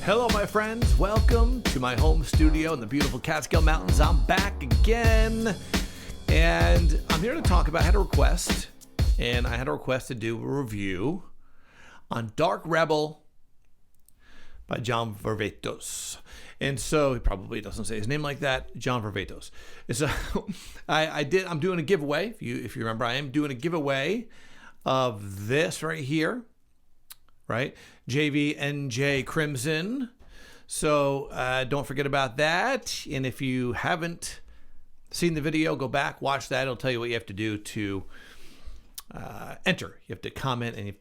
Hello, my friends. Welcome to my home studio in the beautiful Catskill Mountains. I'm back again, and I'm here to talk about, I had a request to do a review on Dark Rebel by John Varvatos. And so he probably doesn't say his name like that, John Varvatos. And so I'm doing a giveaway. If you remember, I am doing a giveaway of this right here, right? JVNJ Crimson. So don't forget about that. And if you haven't seen the video, go back, watch that. It'll tell you what you have to do to enter. You have to comment, and you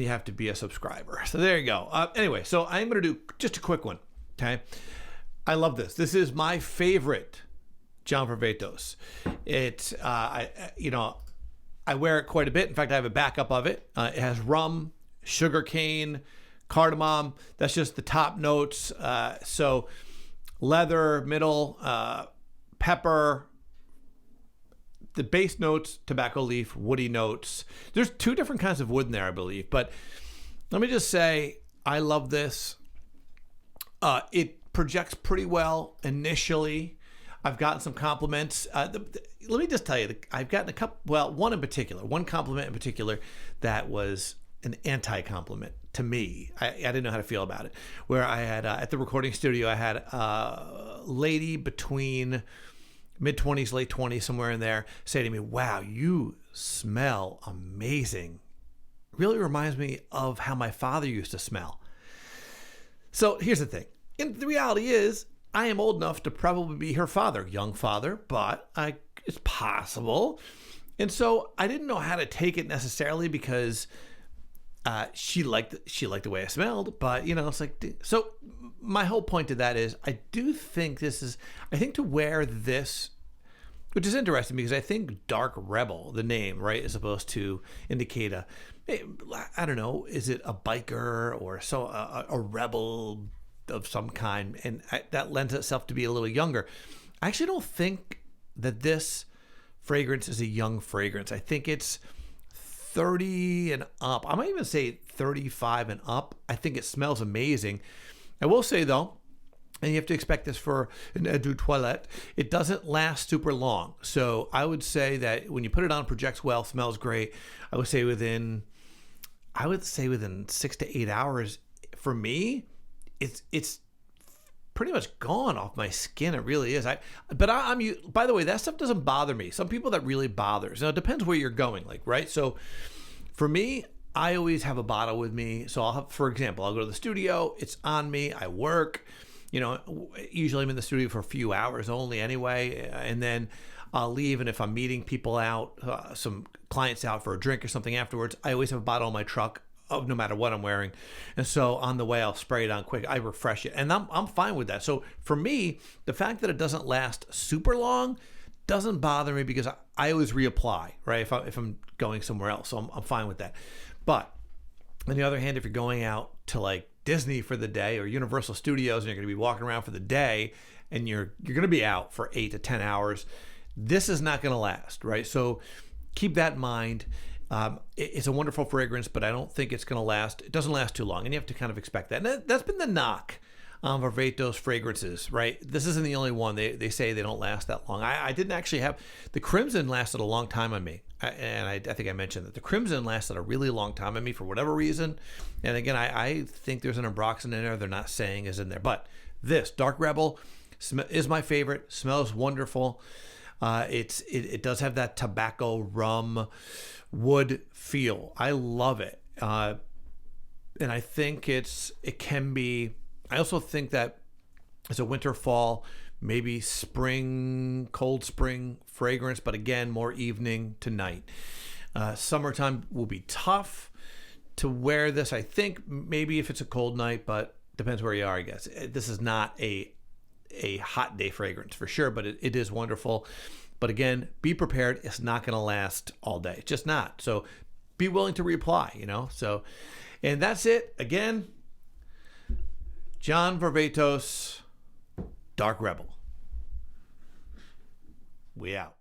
have to be a subscriber. So there you go. Anyway, so I'm going to do just a quick one. Okay. I love this. This is my favorite John Varvatos. It's, I wear it quite a bit. In fact, I have a backup of it. It has rum, sugarcane, cardamom. That's just the top notes. So leather, middle, pepper, the base notes, tobacco leaf, woody notes. There's two different kinds of wood in there, I believe. But let me just say, I love this. It projects pretty well initially. I've gotten some compliments. Let me just tell you, I've gotten a couple, one compliment in particular that was an anti-compliment to me. I didn't know how to feel about it. Where I had, at the recording studio, I had a lady between mid-20s, late 20s, somewhere in there, say to me, "Wow, you smell amazing. Really reminds me of how my father used to smell." So here's the thing. And the reality is, I am old enough to probably be her father, young father, but it's possible. And so I didn't know how to take it necessarily because she liked the way I smelled, but it's like, so my whole point to that is I think to wear this, which is interesting because I think Dark Rebel, the name, right, is supposed to indicate I don't know, is it a biker or a rebel of some kind, and that lends itself to be a little younger. I actually don't think that this fragrance is a young fragrance. I think it's 30 and up. I might even say 35 and up. I think it smells amazing. I will say though, and you have to expect this for an eau de toilette, it doesn't last super long. So I would say that when you put it on, projects well, smells great. I would say within 6 to 8 hours, for me, it's pretty much gone off my skin. It really is. By the way, that stuff doesn't bother me. Some people that really bothers. Now it depends where you're going, right? So for me, I always have a bottle with me. So for example, I'll go to the studio. It's on me. I work. Usually I'm in the studio for a few hours only anyway, and then I'll leave. And if I'm meeting people out, some clients out for a drink or something afterwards, I always have a bottle in my truck of no matter what I'm wearing. And so on the way, I'll spray it on quick. I refresh it, and I'm fine with that. So for me, the fact that it doesn't last super long doesn't bother me because I always reapply, right? If I'm going somewhere else, so I'm fine with that. But on the other hand, if you're going out to like Disney for the day or Universal Studios and you're going to be walking around for the day and you're going to be out for 8 to 10 hours, this is not going to last, right? So keep that in mind. It's a wonderful fragrance, but I don't think it's going to last. It doesn't last too long, and you have to kind of expect that. And that's been the knock on Varvatos fragrances, right? This isn't the only one. They say they don't last that long. I didn't actually have the Crimson lasted a long time on me, and I think I mentioned that the Crimson lasted a really long time on me for whatever reason. And again, I think there's an ambroxan in there. They're not saying is in there, but this Dark Rebel is my favorite. Smells wonderful. It does have that tobacco rum wood feel. I love it. And I think it can be, I also think that it's a winter, fall, maybe spring, cold spring fragrance, but again, more evening to night. Summertime will be tough to wear this. I think maybe if it's a cold night, but depends where you are, I guess. This is not a hot day fragrance for sure, but it is wonderful. But again, be prepared. It's not going to last all day. It's just not. So be willing to reapply, So, and that's it. Again, John Varvatos, Dark Rebel. We out.